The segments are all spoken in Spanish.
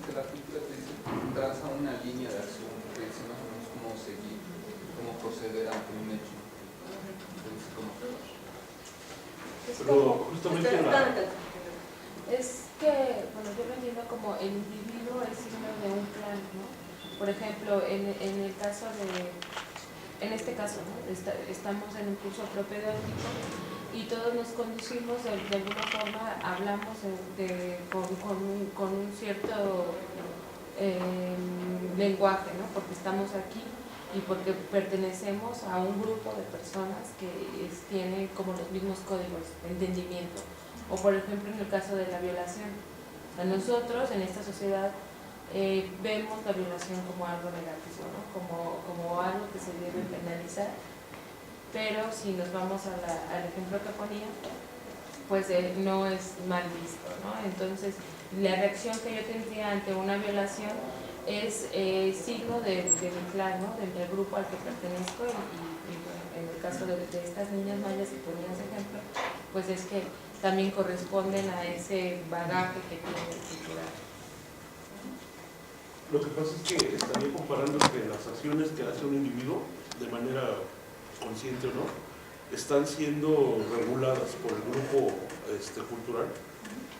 desde la cultura te dice, traza una línea de acción, te dice más o menos cómo seguir, cómo proceder ante un hecho. Te dice cómo actuar. Pero justamente es que, bueno, yo lo entiendo como el individuo es signo de un plan, ¿no? Por ejemplo, en el caso de, en este caso, ¿no? Estamos en un curso propedéutico y todos nos conducimos de alguna forma, hablamos con un cierto lenguaje, ¿no? Porque estamos aquí y porque pertenecemos a un grupo de personas que tienen como los mismos códigos de entendimiento. O por ejemplo en el caso de la violación, nosotros en esta sociedad vemos la violación como algo negativo, ¿no? como algo que se debe penalizar, pero si nos vamos al ejemplo que ponía, pues no es mal visto, ¿no? Entonces la reacción que yo tendría ante una violación es signo de mi clan, ¿no? Del grupo al que pertenezco y bueno, en el caso de estas niñas mayas que ponías ejemplo, pues es que también corresponden a ese bagaje que tiene el cultural. Lo que pasa es que estaría comparando que las acciones que hace un individuo, de manera consciente o no, están siendo reguladas por el grupo cultural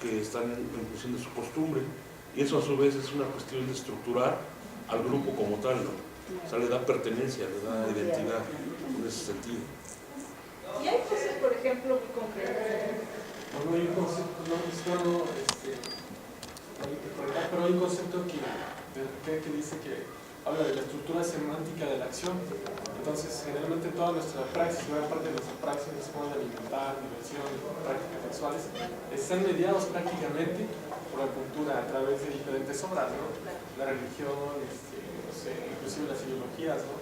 que están en función de su costumbre, y eso a su vez es una cuestión de estructurar al grupo como tal, ¿no? O sea, le da pertenencia, le da identidad en ese sentido. Y hay cosas, por ejemplo, muy concretas. Bueno, hay un concepto, pero hay un concepto que dice que habla de la estructura semántica de la acción. Entonces, generalmente toda nuestra praxis, gran parte de nuestra praxis, como de alimentar, diversión, prácticas sexuales, están mediados prácticamente por la cultura a través de diferentes obras, ¿no? La religión, no sé, inclusive las ideologías, ¿no?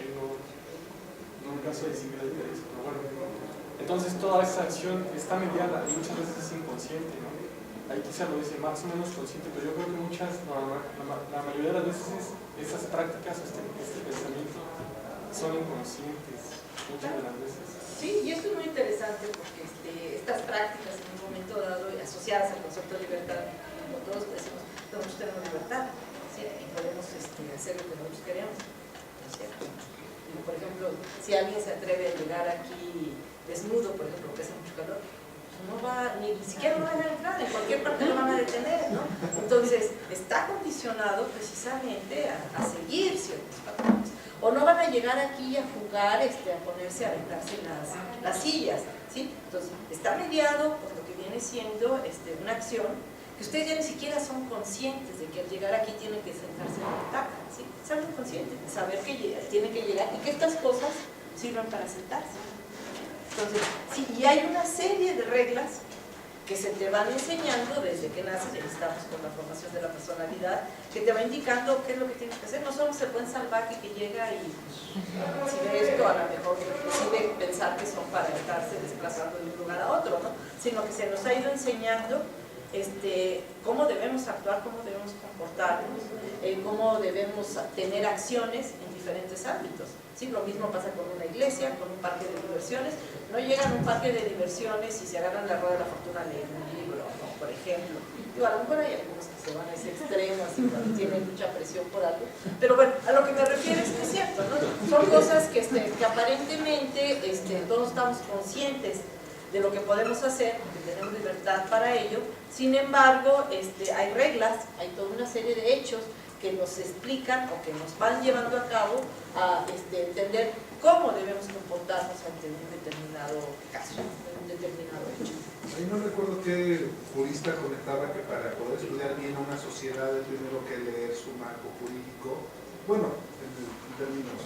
Hay un caso de singularidad, pero bueno. Entonces toda esa acción está mediada y muchas veces es inconsciente, ¿no? Ahí quizá lo dice más o menos consciente, pero yo creo que la mayoría de las veces esas prácticas, este pensamiento son inconscientes, muchas de las veces. Sí, y esto es muy interesante porque estas prácticas en un momento dado asociadas al concepto de libertad, como todos decimos, todos tenemos libertad, ¿sí? Y podemos hacer lo que nosotros queremos, ¿no es cierto? Y, por ejemplo, si alguien se atreve a llegar aquí desnudo, por ejemplo, que hace mucho calor, no va, ni siquiera lo van a entrar, en cualquier parte lo van a detener, ¿no? Entonces, está condicionado precisamente a seguir ciertos patrones. O no van a llegar aquí a jugar, a ponerse a aventarse las sillas, ¿sí? Entonces, está mediado por lo que viene siendo una acción que ustedes ya ni siquiera son conscientes de que al llegar aquí tienen que sentarse en la butaca, ¿sí? Son conscientes de saber que tienen que llegar y que estas cosas sirven para sentarse. Entonces, sí, y hay una serie de reglas que se te van enseñando desde que naces, y estamos con la formación de la personalidad, que te va indicando qué es lo que tienes que hacer. No somos el buen salvaje que llega y si ve esto a lo mejor decide pensar que son para estarse desplazando de un lugar a otro, ¿no? Sino que se nos ha ido enseñando cómo debemos actuar, cómo debemos comportarnos, cómo debemos tener acciones en diferentes ámbitos. ¿Sí? Lo mismo pasa con una iglesia, con un parque de diversiones. No llegan a un parque de diversiones y se agarran la rueda de la fortuna a leer un libro, ¿no? Por ejemplo. Digo, a lo mejor hay algunos que se van a ese extremo, así, cuando tienen mucha presión por algo. Pero bueno, a lo que me refiero es que es cierto, ¿no? Son cosas que aparentemente todos estamos conscientes de lo que podemos hacer, porque tenemos libertad para ello. Sin embargo, hay reglas, hay toda una serie de hechos que nos explican o que nos van llevando a cabo a entender cómo debemos comportarnos ante un determinado caso, un determinado hecho. Ahí no recuerdo qué jurista comentaba que para poder estudiar bien una sociedad es primero que leer su marco jurídico, bueno, en términos,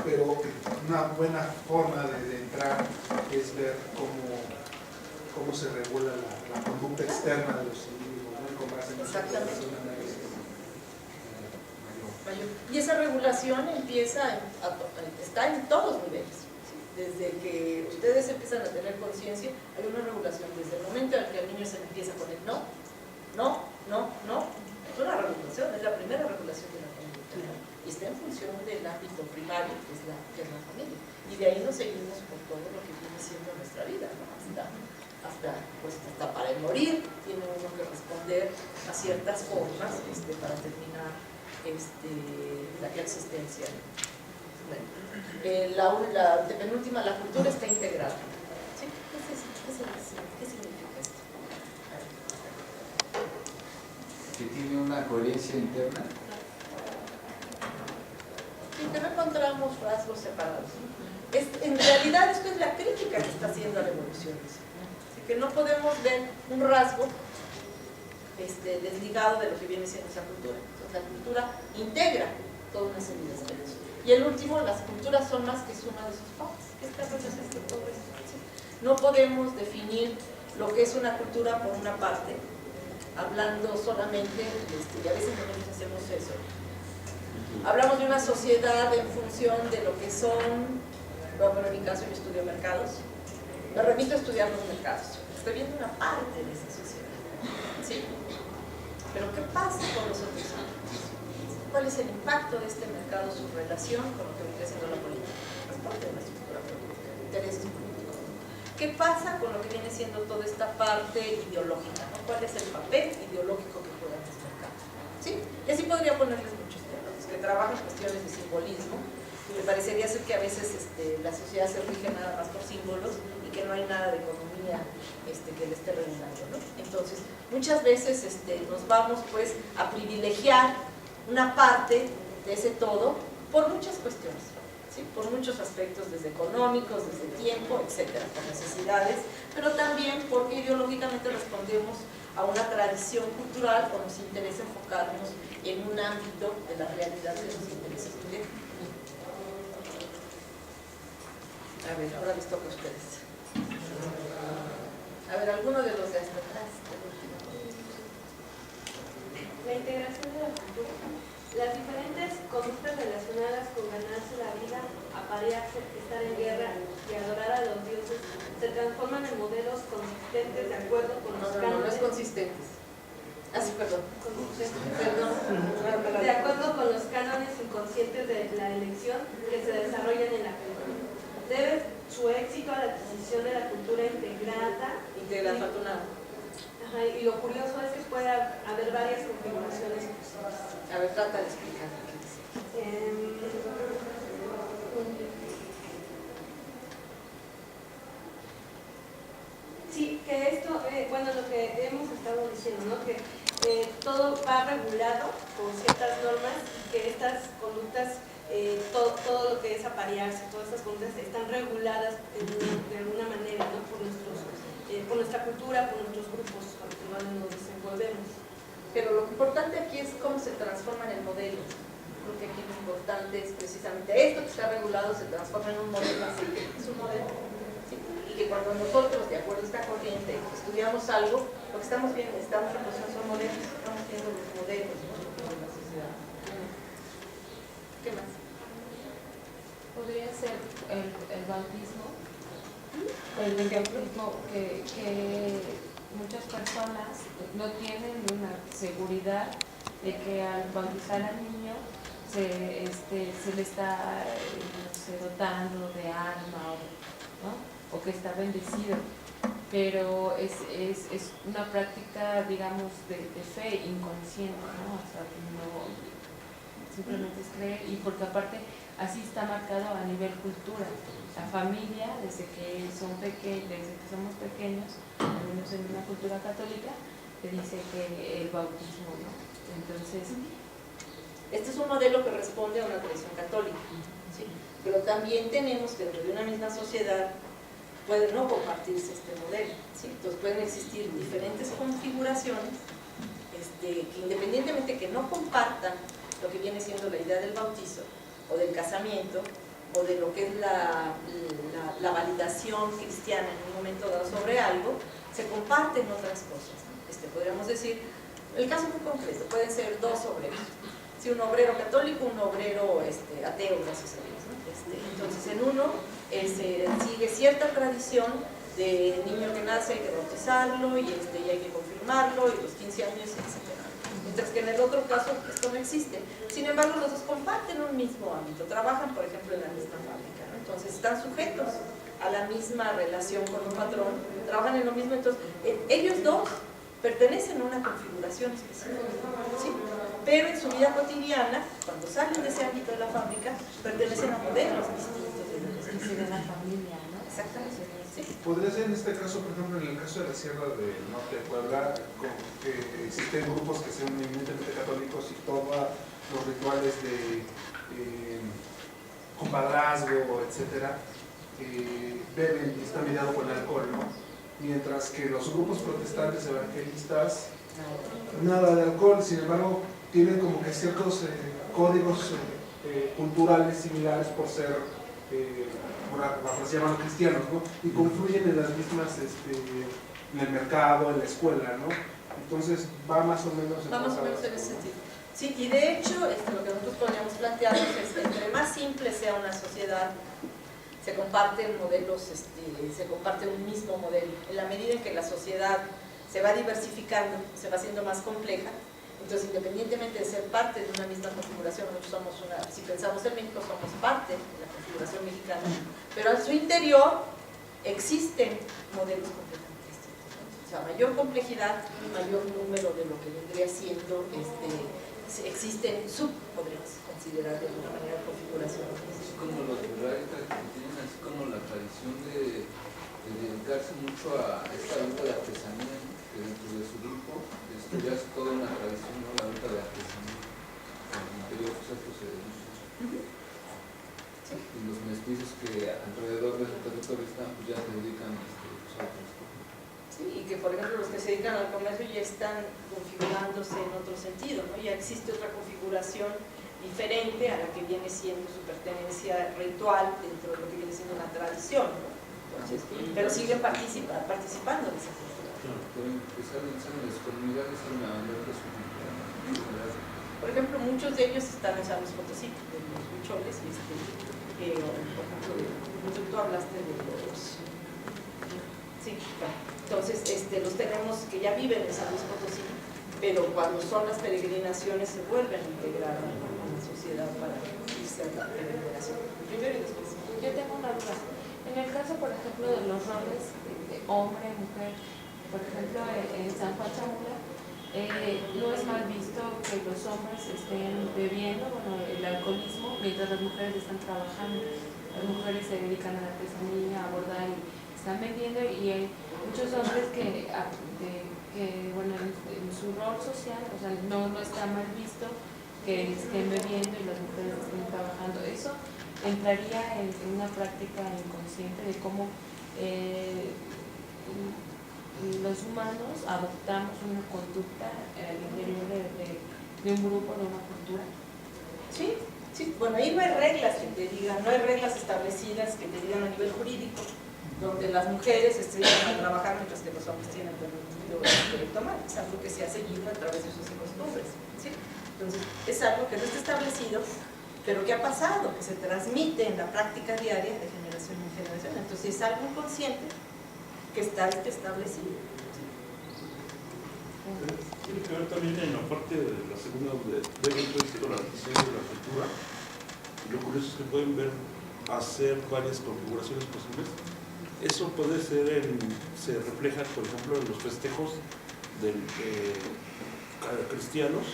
pero una buena forma de entrar es ver cómo se regula la conducta externa de los individuos, ¿no? Con base en exactamente. Y esa regulación está en todos los niveles. ¿Sí? Desde que ustedes empiezan a tener conciencia, hay una regulación. Desde el momento en que el niño se empieza con el no, es una regulación, es la primera regulación de la conducta. Y está en función del ámbito primario, que es la familia. Y de ahí nos seguimos por todo lo que viene siendo nuestra vida, ¿no? Hasta para el morir tiene uno que ciertas formas para terminar la existencia. Bueno, la penúltima, la cultura está integrada. ¿Sí? ¿Qué significa esto? Que tiene una coherencia interna. Sí, que no encontramos rasgos separados. En realidad esto es la crítica que está haciendo la evolución. Así que no podemos ver un rasgo desligado de lo que viene siendo esa cultura. Entonces la cultura integra toda una serie de aspectos. Y el último, las culturas son más que suma de sus partes. ¿Qué está representando todo esto? ¿Sí? No podemos definir lo que es una cultura por una parte, hablando solamente, y a veces nosotros hacemos eso. Hablamos de una sociedad en función de lo que son, bueno, en mi caso yo estudio mercados, me remito a estudiar los mercados. Estoy viendo una parte de esa sociedad. ¿Sí? Pero ¿qué pasa con los otros ámbitos? ¿Cuál es el impacto de este mercado, su relación con lo que viene siendo la política? Es parte de la estructura política, intereses políticos. ¿Qué pasa con lo que viene siendo toda esta parte ideológica? ¿No? ¿Cuál es el papel ideológico que juegan los mercados? ¿Sí? Y así podría ponerles muchos temas, que trabajan cuestiones de simbolismo. Me parecería ser que a veces la sociedad se rige nada más por símbolos y que no hay nada de economía que le esté regulando, ¿no? Entonces, muchas veces nos vamos pues a privilegiar una parte de ese todo por muchas cuestiones, ¿sí? Por muchos aspectos, desde económicos, desde tiempo, etcétera, por necesidades, pero también porque ideológicamente respondemos a una tradición cultural o nos interesa enfocarnos en un ámbito de la realidad que nos interesa estudiar. A ver, ahora les toca a ustedes. A ver, alguno de los de hasta atrás. La integración de la cultura. Las diferentes conductas relacionadas con ganarse la vida, aparearse, estar en guerra y adorar a los dioses se transforman en modelos consistentes de acuerdo con los cánones. No es consistentes. Ah, sí, perdón. De acuerdo con los cánones inconscientes de la elección que se desarrollan en la cultura. Debe su éxito a la adquisición de la cultura integrada. Integrada, falta una. Ajá, y lo curioso es que puede haber varias configuraciones posibles. A ver, trata de explicar qué dice. Sí, que esto, bueno, lo que hemos estado diciendo, ¿no? Que todo va regulado por ciertas normas y que estas conductas, todo lo que es aparearse, todas estas conductas están reguladas de alguna manera, ¿no? Por nuestra cultura, por nuestros grupos con los que nos desenvolvemos. Pero lo importante aquí es cómo se transforma en el modelo. Creo que aquí lo importante es precisamente esto que está regulado se transforma en un modelo así. Es un modelo. ¿Sí? Y que cuando nosotros, de acuerdo a esta corriente, estudiamos algo, lo que estamos viendo, estamos reconociendo son modelos, estamos viendo los modelos, ¿no? De la sociedad. ¿Qué más? Podría ser el bautismo. El bautismo que muchas personas no tienen una seguridad de que al bautizar al niño se le está dotando de alma o que está bendecido, pero es una práctica, digamos, de fe inconsciente, ¿no? O sea, no, simplemente es creer, y porque aparte así está marcado a nivel cultura. La familia, desde que somos pequeños, al menos en una cultura católica, te dice que el bautismo, ¿no? Entonces, este es un modelo que responde a una tradición católica, ¿sí? Pero también tenemos que dentro de una misma sociedad puede no compartirse este modelo, ¿sí? Entonces pueden existir diferentes configuraciones que independientemente que no compartan lo que viene siendo la idea del bautizo o del casamiento o de lo que es la validación cristiana en un momento dado sobre algo, se comparten otras cosas, ¿no? Podríamos decir, el caso muy concreto, pueden ser dos obreros, ¿sí? Un obrero católico, un obrero ateo, gracias a Dios, ¿no? Entonces en uno se sigue cierta tradición de niño que nace hay que bautizarlo y hay que confirmarlo y los 15 años, etc. Mientras que en el otro caso esto no existe. Sin embargo, los dos comparten un mismo ámbito, trabajan, por ejemplo, en la misma fábrica, ¿no? Entonces están sujetos a la misma relación con un patrón, trabajan en lo mismo, entonces ellos dos pertenecen a una configuración específica, ¿sí? Pero en su vida cotidiana, cuando salen de ese ámbito de la fábrica, pertenecen a modelos distintos de la familia, ¿no? Exactamente. Sí. Podría ser en este caso, por ejemplo, en el caso de la Sierra del Norte de Puebla, que existen grupos que sean eminentemente católicos y todos los rituales de compadrazgo, etcétera, beben y está mediado con alcohol, ¿no? Mientras que los grupos protestantes evangelistas, nada de alcohol, sin embargo, tienen como que ciertos códigos culturales similares por ser, por se llaman cristianos, ¿no? Y confluyen en las mismas, en el mercado, en la escuela, ¿no? Entonces va más o menos en ese sentido. Sí, y de hecho, lo que nosotros podríamos plantear es que entre más simple sea una sociedad, se comparten modelos, se comparte un mismo modelo. En la medida en que la sociedad se va diversificando, se va haciendo más compleja, entonces independientemente de ser parte de una misma configuración, nosotros somos si pensamos en México, somos parte de la configuración mexicana, pero en su interior existen modelos completamente distintos, ¿no? O sea, mayor complejidad, mayor número de lo que vendría siendo, existen podríamos considerar de alguna manera configuración. Es como los rurales que tienen así como la tradición de dedicarse mucho a esta venta de artesanía, ¿no? Que dentro de su grupo esto ya es toda una tradición, ¿no? La venta de artesanía en el interior pues se dedica. Sí. Y los mestizos que alrededor del territorio están pues ya se dedican a otras cosas. Sí, y que por ejemplo los que se dedican al comercio ya están configurándose en otro sentido, ¿no? Ya existe otra configuración diferente a la que viene siendo su pertenencia ritual dentro de lo que viene siendo una tradición, ¿no? Entonces, pero siguen participando de esa cultura. Pero empezar en las comunidades a ver que su cultura. Por ejemplo, muchos de ellos están en San Luis Potosí, de los huicholes, por ejemplo, tú hablaste de los... Sí, bueno. Entonces, los tenemos que ya viven en San Luis Potosí, pero cuando son las peregrinaciones se vuelven a integrar a la sociedad para irse a la peregrinación. Primero y después. Yo tengo una duda. En el caso, por ejemplo, de los roles de hombre, mujer, por ejemplo, en San Juan Chamula, no es mal visto que los hombres estén bebiendo, el alcoholismo, mientras las mujeres están trabajando. Las mujeres se dedican a la artesanía, a bordar y están vendiendo, y hay muchos hombres que en su rol social, o sea, no está mal visto que estén bebiendo y las mujeres estén trabajando. Eso entraría en una práctica inconsciente de cómo los humanos adoptamos una conducta al interior de un grupo, de una cultura. Sí, sí, bueno, ahí no hay reglas que te digan, no hay reglas establecidas que te digan a nivel jurídico, donde las mujeres se dedican a trabajar mientras que los hombres tienen permitido tomar. Es algo que se ha seguido a través de sus costumbres, ¿sí? Entonces, es algo que no está establecido, pero que ha pasado, que se transmite en la práctica diaria de generación en generación. Entonces, es algo inconsciente que está establecido. Tiene que ver también en la parte de la segunda de la artesanía de la cultura. Y lo curioso es que pueden hacer varias configuraciones posibles. Eso puede ser se refleja, por ejemplo, en los festejos cristianos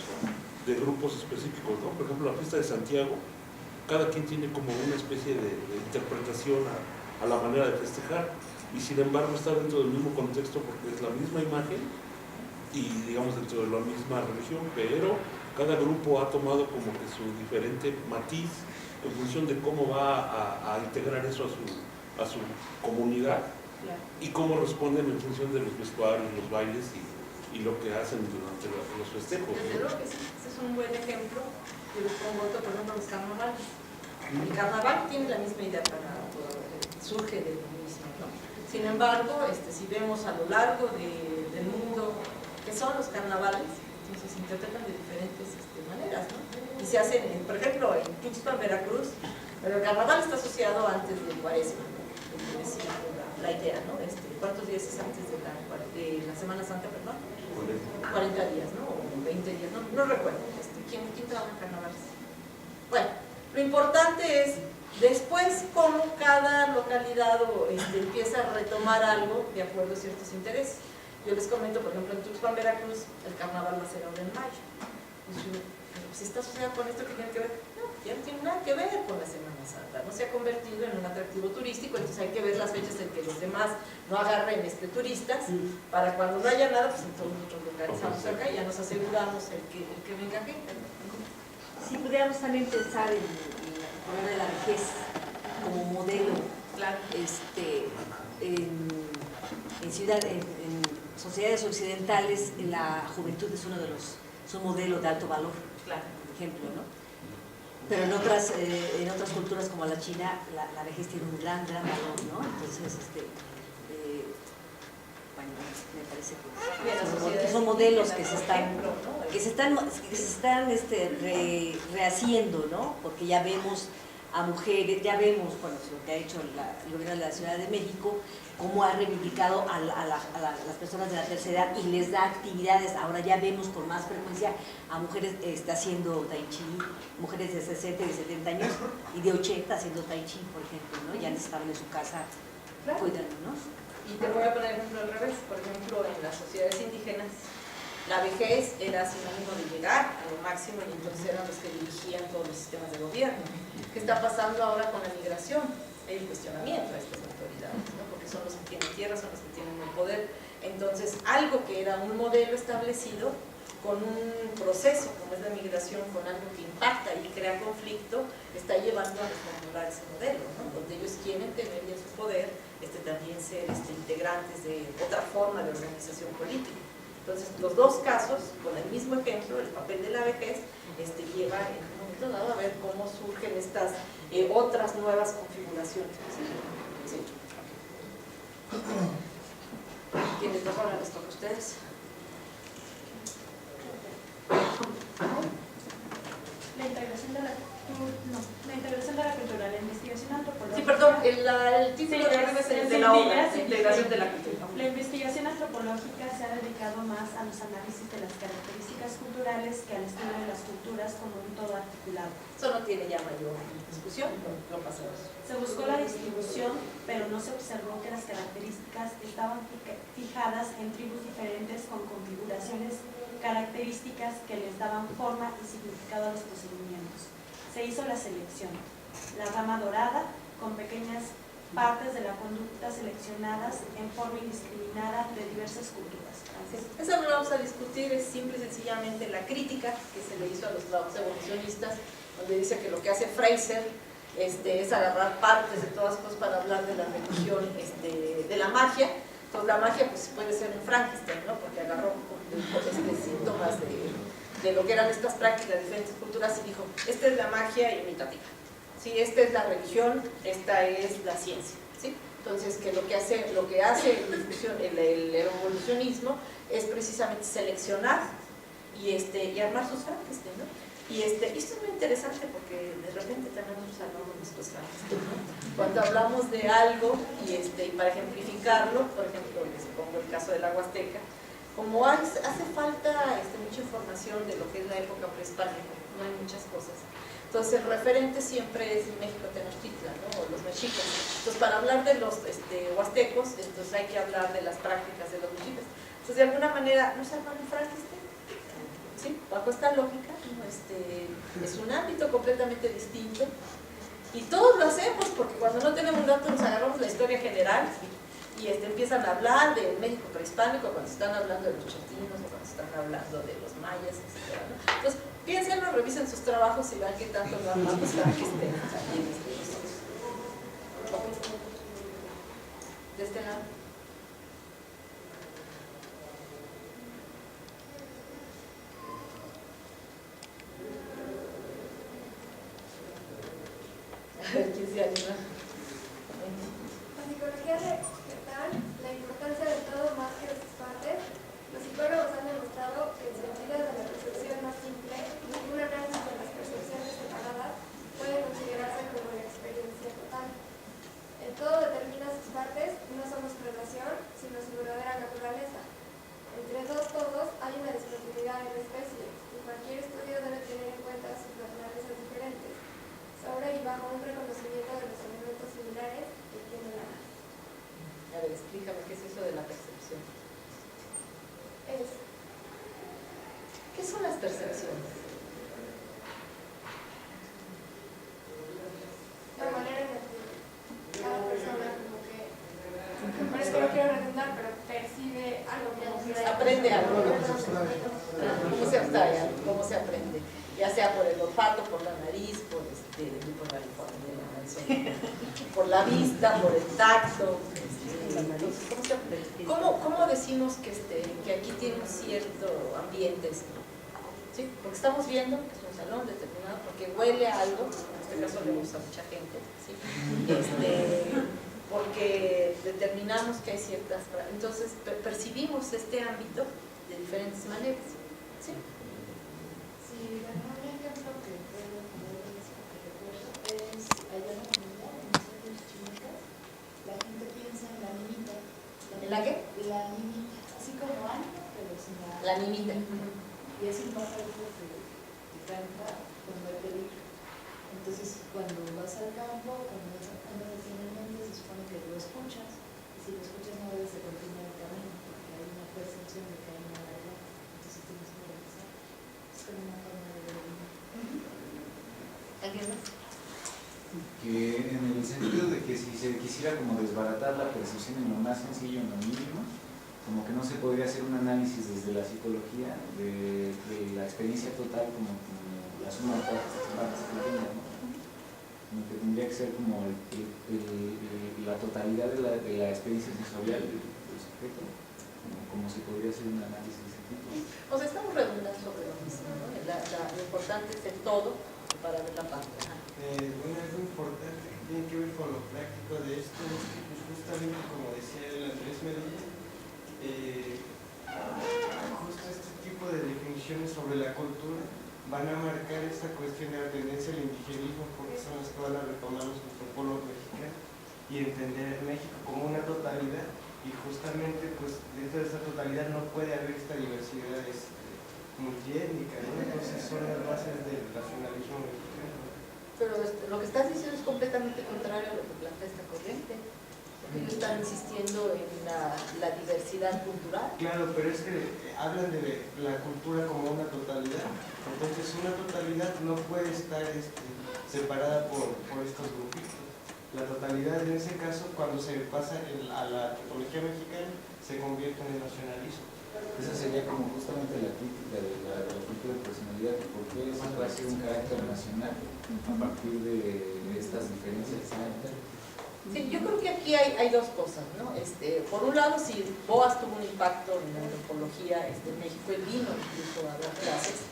de grupos específicos, ¿no? Por ejemplo, la fiesta de Santiago, cada quien tiene como una especie de interpretación a la manera de festejar, y sin embargo está dentro del mismo contexto porque es la misma imagen y digamos dentro de la misma religión, pero cada grupo ha tomado como que su diferente matiz en función de cómo va a integrar eso a su comunidad, claro, y cómo responden en función de los vestuarios, los bailes y lo que hacen durante los festejos. Desde luego que sí, ese es un buen ejemplo. Yo les pongo otro, por ejemplo, los carnavales. El carnaval tiene la misma idea, surge de lo mismo, ¿no? Sin embargo, si vemos a lo largo del mundo qué son los carnavales, entonces se interpretan de diferentes maneras, ¿no? Y se hacen, por ejemplo, en Tuxpan, Veracruz, pero el carnaval está asociado antes del Cuaresma, es la idea, ¿no? ¿Cuántos días es antes de la Semana Santa, perdón? 40 días, ¿no? O 20 días, no recuerdo. ¿Quién trabaja en carnavales? Bueno, lo importante es después cómo cada localidad empieza a retomar algo de acuerdo a ciertos intereses. Yo les comento, por ejemplo, en Tuxpan, Veracruz, el carnaval va a ser ahora en mayo. Si está asociado con esto, ¿qué tiene que ver? No, ya no tiene nada que ver con la Semana Santa, no se ha convertido en un atractivo turístico, entonces hay que ver las fechas en que los demás no agarren turistas, para cuando no haya nada, pues en todos nosotros localizamos acá y ya nos aseguramos el que venga gente. Si pudiéramos también pensar en poner de la vejez como modelo, Claro. En sociedades occidentales, la juventud es un modelo de alto valor, Claro. por ejemplo, ¿no? Pero en otras culturas como la China, la vejez tiene un gran valor, ¿no? Entonces, bueno, me parece que son modelos que se están rehaciendo, ¿no? Porque ya vemos a mujeres, ya vemos, bueno, lo que ha hecho el gobierno de la Ciudad de México, cómo ha reivindicado a las personas de la tercera edad y les da actividades. Ahora ya vemos con más frecuencia a mujeres haciendo tai chi, mujeres de 60 y de 70 años y de 80 haciendo tai chi, por ejemplo, ¿no? Ya estaban en su casa cuidándonos. Y te voy a poner ejemplo al revés. Por ejemplo, en las sociedades indígenas, la vejez era sinónimo de llegar a lo máximo y entonces eran los que dirigían todos los sistemas de gobierno. ¿Qué está pasando ahora con la migración? Hay un cuestionamiento a estas autoridades, ¿no? Porque son los que tienen tierra, son los que tienen el poder. Entonces, algo que era un modelo establecido, con un proceso como es la migración, con algo que impacta y crea conflicto, está llevando a reformular ese modelo, ¿no? Donde ellos quieren tener ya su poder, también ser integrantes de otra forma de organización política. Entonces, los dos casos, con el mismo ejemplo, el papel de la vejez, lleva en un momento dado a ver cómo surgen estas otras nuevas configuraciones. ¿Sí? ¿Quién les toca? Ahora les toca a ustedes. La integración de la cultura, la investigación antropológica. Sí, perdón, el título de arriba es el de la obra, la integración de la cultura. La investigación antropológica se ha dedicado más a los análisis de las características culturales que al estudio de las culturas como un todo articulado. Eso no tiene ya mayor discusión, lo pasamos. Se buscó la distribución, pero no se observó que las características estaban fijadas en tribus diferentes con configuraciones características que les daban forma y significado a los procedimientos. Se hizo la selección, la rama dorada, con pequeñas partes de la conducta seleccionadas en forma indiscriminada de diversas culturas. Eso no lo vamos a discutir, es simple y sencillamente la crítica que se le hizo a los trabajos evolucionistas, donde dice que lo que hace Fraser es agarrar partes de todas cosas para hablar de la religión, de la magia. Entonces la magia pues puede ser un Frankenstein, ¿no? Porque agarró síntomas de lo que eran estas prácticas de diferentes culturas y dijo, esta es la magia imitativa, ¿sí? Esta es la religión, esta es la ciencia, ¿sí? Entonces que lo que hace el evolucionismo es precisamente seleccionar y armar sus Frankenstein, ¿no? Y esto es muy interesante porque de repente tenemos salvamos nuestros Frankenstein, ¿no? Cuando hablamos de algo y para ejemplificarlo, por ejemplo, les pongo el caso de la Huasteca, como hace falta mucha información de lo que es la época prehispánica, no hay muchas cosas. Entonces el referente siempre es México Tenochtitlan, ¿no? O los mexicas. Entonces para hablar de los huastecos, entonces hay que hablar de las prácticas de los mexicas. Entonces de alguna manera, ¿no se armaron Frankenstein? ¿Sí? Bajo esta lógica, ¿no? Es un ámbito completamente distinto. Y todos lo hacemos porque cuando no tenemos datos nos agarramos la historia general y empiezan a hablar del México prehispánico cuando están hablando de los chatinos o cuando están hablando de los mayas, etc. ¿no? Entonces, piénsenlo, revisen sus trabajos y vean qué tanto no armamos para que estén también de este lado. A ver, ¿quién se anima? La psicología vegetal, la importancia de todo más que de sus partes, los psicólogos han demostrado que en sentido de la percepción más simple, ningún análisis de las percepciones separadas puede considerarse como la experiencia total. El todo determina sus partes, no somos relación, sino su verdadera naturaleza. Entre dos todos hay una discontinuidad en la especie, y cualquier estudio debe tener en cuenta sus naturalezas diferentes, sobre y bajo un reconocimiento de los elementos similares que tiene la raza. son las percepciones? La manera en la que cada persona como que, parece que no quiero redundar, pero percibe algo como que Aprende algo, ¿no? ¿Cómo se abstrae? ¿Cómo se aprende? Ya sea por el olfato, por la nariz, por la vista, por el tacto. ¿Cómo se aprende? ¿Cómo decimos que aquí tiene un cierto ambiente? ¿Sí? Porque estamos viendo que es un salón determinado, porque huele a algo, en este caso le gusta a mucha gente, ¿sí? Porque determinamos que hay ciertas... Entonces percibimos este ámbito de diferentes maneras. ¿Sí? Sí, bueno, un ejemplo que puedo poner es, allá en la comunidad, en los centros chicas, la gente piensa en la nimita. ¿En la qué? La nimita, así como Ana, pero sin la nimita. Y es un pajarito que canta con batería. Entonces, cuando vas al campo, cuando vas andando nacionalmente, se supone que lo escuchas, y si lo escuchas no debes de continuar el camino, porque hay una percepción de que hay una allá, entonces tienes que regresar. Es como una forma de ver el mundo. ¿Alguien más? Que en el sentido de que si se quisiera como desbaratar la percepción en lo más sencillo, en lo mínimo, como que no se podría hacer un análisis desde la psicología de la experiencia total como la suma de todas estas partes que tiene, ¿no? Como que tendría que ser como la totalidad de la experiencia sensorial del sujeto, como se podría hacer un análisis de ese tipo. O sea, estamos redundando sobre lo mismo, ¿no? Lo importante es el todo para ver la parte. Bueno, algo importante que tiene que ver con lo práctico de esto es que, pues, justamente como decía el Andrés Medina, justo este tipo de definiciones sobre la cultura van a marcar esta cuestión de la tendencia al indigenismo, porque son las que van a retomar los antropólogos mexicanos y entender México como una totalidad, y justamente pues dentro de esta totalidad no puede haber esta diversidad multiétnica, ¿no? Entonces son las bases del nacionalismo mexicano. Pero lo que estás diciendo es completamente contrario a lo que plantea esta corriente. Ellos están insistiendo en la diversidad cultural. Claro, pero es que hablan de la cultura como una totalidad. Entonces una totalidad no puede estar separada por estos grupitos. La totalidad en ese caso, cuando se pasa a la antropología mexicana, se convierte en el nacionalismo. Esa sería como justamente la crítica de la cultura de personalidad, porque eso va a ser un carácter nacional a partir de estas diferencias que hay. Sí, yo creo que aquí hay dos cosas, ¿no? Por un lado, si Boas tuvo un impacto en la antropología en México, él vino incluso a dar clases,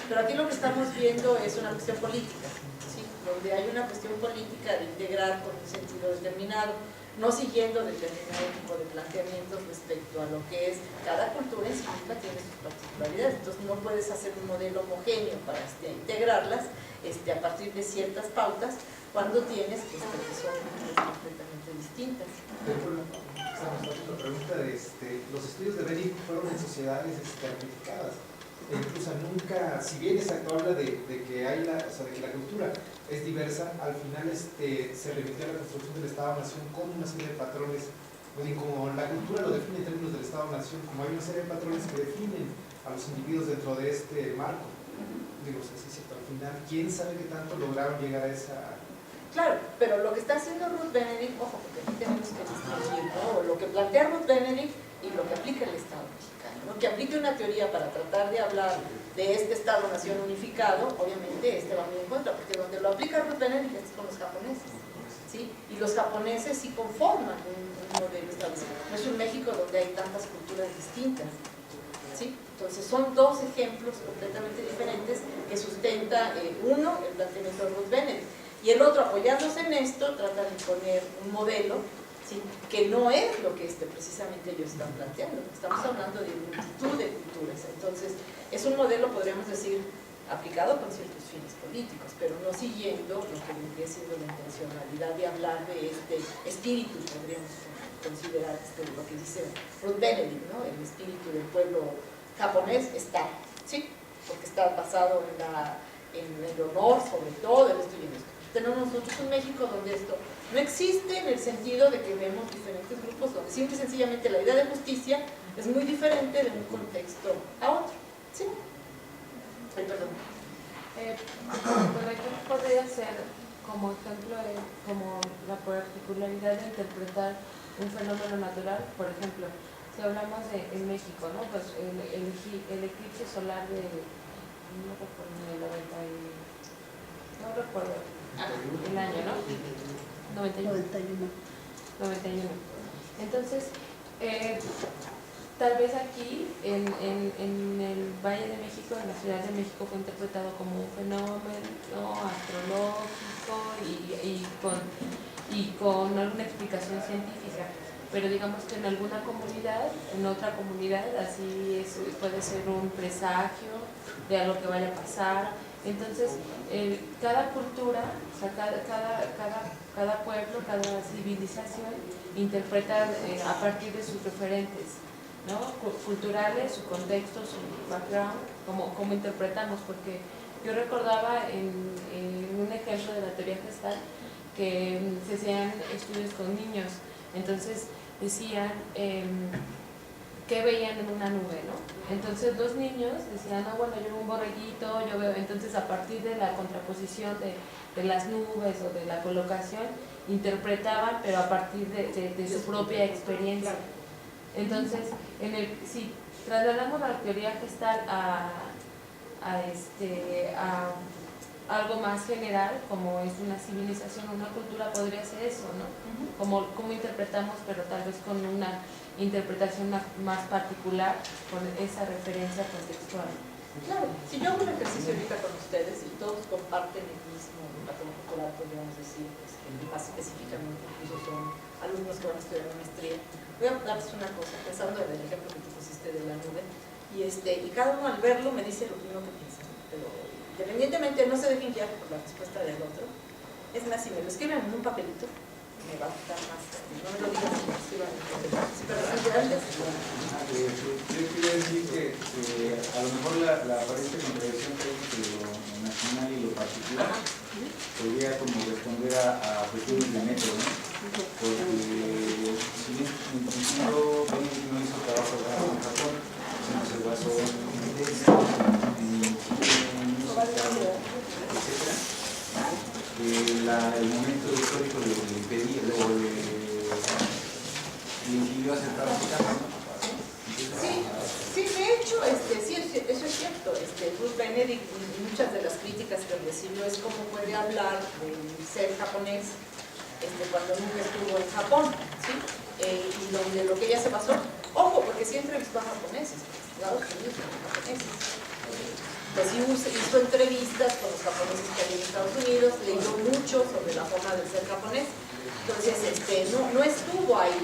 pero aquí lo que estamos viendo es una cuestión política, ¿sí? Donde hay una cuestión política de integrar con un sentido determinado, no siguiendo determinado tipo de planteamientos respecto a lo que es cada cultura en sí misma tiene sus particularidades, entonces no puedes hacer un modelo homogéneo para integrarlas a partir de ciertas pautas cuando tienes que son completamente distintas. Otra pregunta, los estudios de Benning fueron en sociedades amplificadas. Incluso nunca, si bien exacto habla de que hay de que la cultura es diversa, al final se remitió a la construcción del Estado-Nación con una serie de patrones, como la cultura lo define en términos del Estado-Nación, como hay una serie de patrones que definen a los individuos dentro de este marco. Digo, sí, cierto, al final, ¿quién sabe qué tanto lograron llegar a esa...? Claro, pero lo que está haciendo Ruth Benedict, ojo, porque aquí tenemos que distinguir, ¿no? Lo que plantea Ruth Benedict y lo que aplica el Estado mexicano, ¿no? Que aplique una teoría para tratar de hablar de este Estado-Nación unificado, obviamente va muy en contra, porque donde lo aplica Ruth Benedict es con los japoneses, ¿sí? Y los japoneses sí conforman un modelo establecido. No es un México donde hay tantas culturas distintas, ¿sí? Entonces son dos ejemplos completamente diferentes que sustenta uno, el planteamiento de Ruth Benedict, y el otro, apoyándose en esto, trata de imponer un modelo, ¿sí? Que no es lo que precisamente ellos están planteando. Estamos hablando de multitud de culturas. Entonces, es un modelo, podríamos decir, aplicado con ciertos fines políticos, pero no siguiendo lo que vendría siendo la intencionalidad de hablar de este espíritu, podríamos considerar lo que dice Ruth Benedict, ¿no? El espíritu del pueblo japonés está, ¿sí? Porque está basado en el honor, sobre todo, en esto y en esto. Tenemos nosotros un México donde esto no existe, en el sentido de que vemos diferentes grupos donde simple y sencillamente la idea de justicia es muy diferente de un contexto a otro, ¿sí? Por aquí podría ser como ejemplo, como la particularidad de interpretar un fenómeno natural. Por ejemplo, si hablamos en México, ¿no? Pues el eclipse solar de, no recuerdo, no recuerdo el año, ¿no? 91. Entonces, tal vez aquí en el Valle de México, en la Ciudad de México, fue interpretado como un fenómeno astrológico y con alguna explicación científica. Pero digamos que en alguna comunidad, en otra comunidad, así es, puede ser un presagio de algo que vaya a pasar. Entonces, cada cultura, o sea, cada pueblo, cada civilización interpreta a partir de sus referentes, ¿no? Culturales, su contexto, su background, cómo interpretamos, porque yo recordaba en un ejemplo de la teoría gestal que se hacían estudios con niños, entonces decían qué veían en una nube, ¿no? Entonces los niños decían, no, bueno, yo veo un borreguito, yo veo, entonces a partir de la contraposición de las nubes o de la colocación, interpretaban, pero a partir de su propia experiencia. Entonces, si trasladamos la teoría gestal a algo más general, como es una civilización, una cultura, podría ser eso, ¿no? Como interpretamos, pero tal vez con una interpretación más particular, con esa referencia contextual. Claro, si yo hago un ejercicio ahorita con ustedes y todos comparten el mismo patrón cultural, podríamos decir, más específicamente, incluso son alumnos que van a estudiar una maestría, voy a darles una cosa, pensando en el ejemplo que tú pusiste de la nube, y cada uno al verlo me dice lo primero que piensa, pero independientemente no se dejen guiar por la respuesta del otro. Es más, si me lo escriben en un papelito, me va a gustar más. No me lo digan si me escriban en un papelito. Sí, pero antes. Yo quería decir que a lo mejor la aparente contradicción entre lo nacional y lo particular podría como responder a cuestiones de método, ¿no? Porque si bien en principio Benedict no hizo trabajo de en Japón, sino se basó en etcétera, el momento histórico le impedía o le impidió hacer trabajo acá, ¿no? Sí, de hecho, sí, eso es cierto. Ruth Benedict, y muchas de las críticas que recibió es cómo puede hablar del ser japonés cuando nunca estuvo en Japón, ¿sí? Y de lo que ella se basó. Ojo, porque sí entrevistó a japoneses, Estados Unidos, japoneses. Pues sí hizo entrevistas con los japoneses que hay en Estados Unidos, leyó mucho sobre la forma de ser japonés. Entonces, no estuvo ahí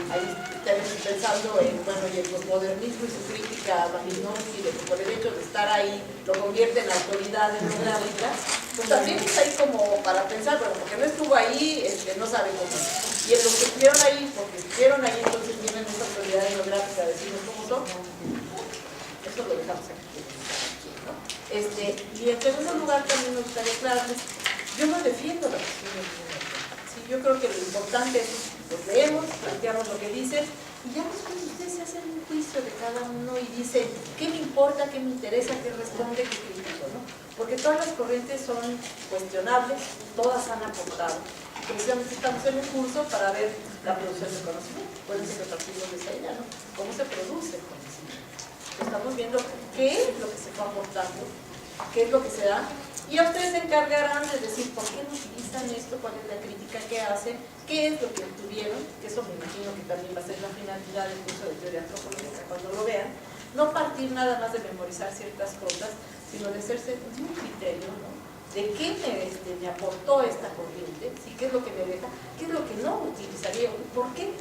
pensando en, bueno, y el posmodernismo y su crítica a Malinowski, de que por el hecho de estar ahí lo convierte en autoridad en una vida, pues también está ahí como para pensar, bueno, porque no estuvo ahí, no sabe cómo. Y en lo que estuvieron ahí, porque estuvieron ahí, entonces vienen esa autoridad etnográfica a decirnos cómo son. Eso lo dejamos aquí. Y en segundo lugar también me gustaría aclararles, yo no defiendo la cuestión del dinero. Sí, yo creo que lo importante es, los leemos, planteamos lo que dicen, y ya después ustedes se hacen un juicio de cada uno y dicen, ¿qué me importa, qué me interesa, qué responde, qué critico, ¿no? Porque todas las corrientes son cuestionables, todas han aportado. Precisamente estamos en un curso para ver la producción de conocimiento, pueden ser partimos de esa idea, ¿no? ¿Cómo se produce el conocimiento? Estamos viendo qué es lo que se fue aportando, qué es lo que se da, y a ustedes se encargarán de decir por qué no utilizan esto, cuál es la crítica que hacen, qué es lo que obtuvieron, que eso me imagino que también va a ser la finalidad del curso de teoría antropológica cuando lo vean, no partir nada más de memorizar ciertas cosas, sino de hacerse un criterio, ¿no? De qué me aportó esta corriente, ¿sí? ¿Qué es lo que me deja? ¿Qué es lo que no utilizaría? ¿Por qué?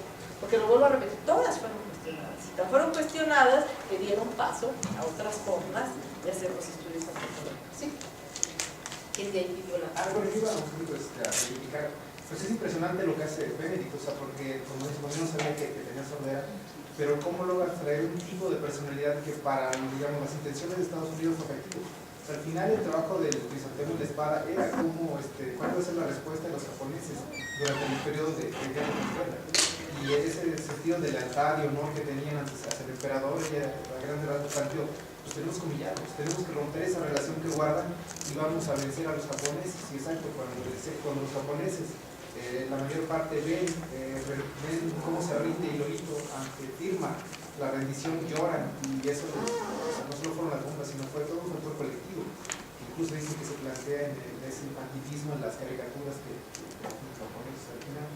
Porque lo vuelvo a repetir, todas fueron cuestionadas. Si tan fueron cuestionadas, le dieron paso a otras formas de hacer los estudios antropológicos. ¿Sí? ¿Quién de ahí pidió la palabra? Bueno, yo iba un poquito a criticar. Pues es impresionante lo que hace Benedict, o sea, porque como dice, yo no sabía que tenía sordera, pero cómo logra traer un tipo de personalidad que para, digamos, las intenciones de Estados Unidos fue efectivo. Al final el trabajo del crisantemo y la espada era como, cuál va a ser la respuesta de los japoneses durante el periodo de guerra mundial. Y ese sentido del altar y honor que tenían hacia el emperador y a grandes rasgos planteó pues tenemos que humillarlos, tenemos que romper esa relación que guardan y vamos a vencer a los japoneses. Y exacto, cuando los japoneses, la mayor parte ven cómo se rinde Hirohito ante firma la rendición, lloran, y eso o sea, no solo fueron las bombas, sino fue todo un factor colectivo. Incluso dicen que se plantea en ese infantilismo en las caricaturas que los japoneses al final